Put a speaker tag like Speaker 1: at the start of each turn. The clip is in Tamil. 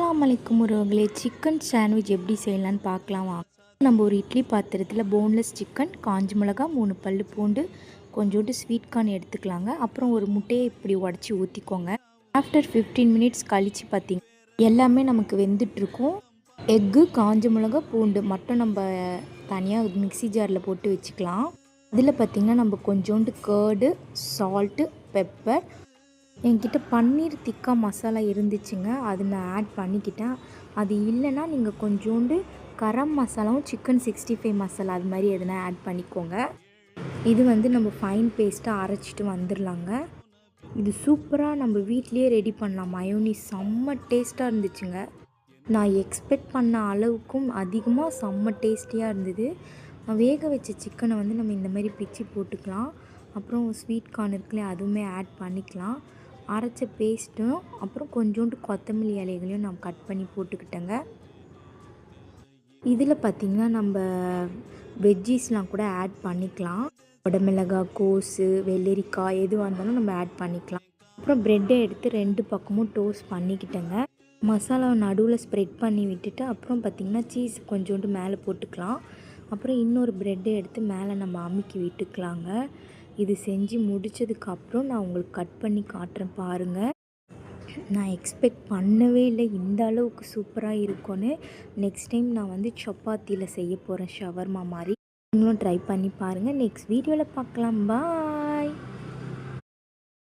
Speaker 1: அஸ்ஸலாமு அலைக்கும் உறவுகளே, சிக்கன் சாண்ட்விச் எப்படி செய்யலான்னு பார்க்கலாம் வாங்க. நம்ம ஒரு இட்லி பாத்திரத்தில் போன்லெஸ் சிக்கன், காஞ்ச மிளகா, 3 பல்லு பூண்டு, கொஞ்சோண்டு ஸ்வீட் கார்ன் எடுத்துக்கலாங்க. அப்புறம் ஒரு முட்டையை இப்படி உடச்சி ஊற்றிக்கோங்க. ஆஃப்டர் 15 மினிட்ஸ் கழித்து பார்த்தீங்க எல்லாமே நமக்கு வெந்துட்டுருக்கும். எக்கு, காஞ்ச மிளகா, பூண்டு மட்டும் நம்ம தனியாக மிக்ஸி ஜாரில் போட்டு வச்சுக்கலாம். அதில் பார்த்திங்கன்னா நம்ம கொஞ்சோண்டு கர்டு, சால்ட்டு, பெப்பர், என்கிட்ட பன்னீர் திக்கா மசாலா இருந்துச்சுங்க, அது நான் ஆட் பண்ணிக்கிட்டேன். அது இல்லைன்னா நீங்கள் கொஞ்சோண்டு கரம் மசாலாவும் சிக்கன் 65 மசாலா அது மாதிரி எதுனா ஆட் பண்ணிக்கோங்க. இது வந்து நம்ம ஃபைன் பேஸ்ட்டாக அரைச்சிட்டு வந்துடலாங்க. இது சூப்பராக நம்ம வீட்லேயே ரெடி பண்ணலாம். மயோனீஸ் செம்ம டேஸ்ட்டாக இருந்துச்சுங்க. நான் எக்ஸ்பெக்ட் பண்ண அளவுக்கும் அதிகமாக செம்ம டேஸ்டியாக இருந்தது. வேக வச்ச சிக்கனை வந்து நம்ம இந்த மாதிரி பிச்சு போட்டுக்கலாம். அப்புறம் ஸ்வீட் கார்ன் இருக்குல்லையே, அதுவுமே ஆட் பண்ணிக்கலாம். அரைச்ச பேஸ்ட்டும் அப்புறம் கொஞ்சோண்டு கொத்தமல்லி இலைகளையும் நான் கட் பண்ணி போட்டுக்கிட்டேங்க. இதில் பார்த்திங்கன்னா நம்ம வெஜ்ஜீஸ்லாம் கூட ஆட் பண்ணிக்கலாம். குடமிளகாய், கோஸு, வெள்ளரிக்காய் எதுவாக இருந்தாலும் நம்ம ஆட் பண்ணிக்கலாம். அப்புறம் ப்ரெட்டை எடுத்து 2 பக்கமும் டோஸ்ட் பண்ணிக்கிட்டேங்க. மசாலாவை நடுவில் ஸ்ப்ரெட் பண்ணி விட்டுட்டு அப்புறம் பார்த்திங்கன்னா சீஸ் கொஞ்சோண்டு மேலே போட்டுக்கலாம். அப்புறம் இன்னொரு ப்ரெட்டை எடுத்து மேலே நம்ம அமுக்கி விட்டுக்கலாங்க. இது செஞ்சு முடித்ததுக்கப்புறம் நான் உங்களுக்கு கட் பண்ணி காட்டுறேன் பாருங்கள். நான் எக்ஸ்பெக்ட் பண்ணவே இல்லை இந்த அளவுக்கு சூப்பராக இருக்கும்னு. நெக்ஸ்ட் டைம் நான் வந்து சப்பாத்தியில் செய்ய போகிறேன் ஷவர்மா மாதிரி. நீங்களும் ட்ரை பண்ணி பாருங்கள். நெக்ஸ்ட் வீடியோவில் பார்க்கலாம். பாய்.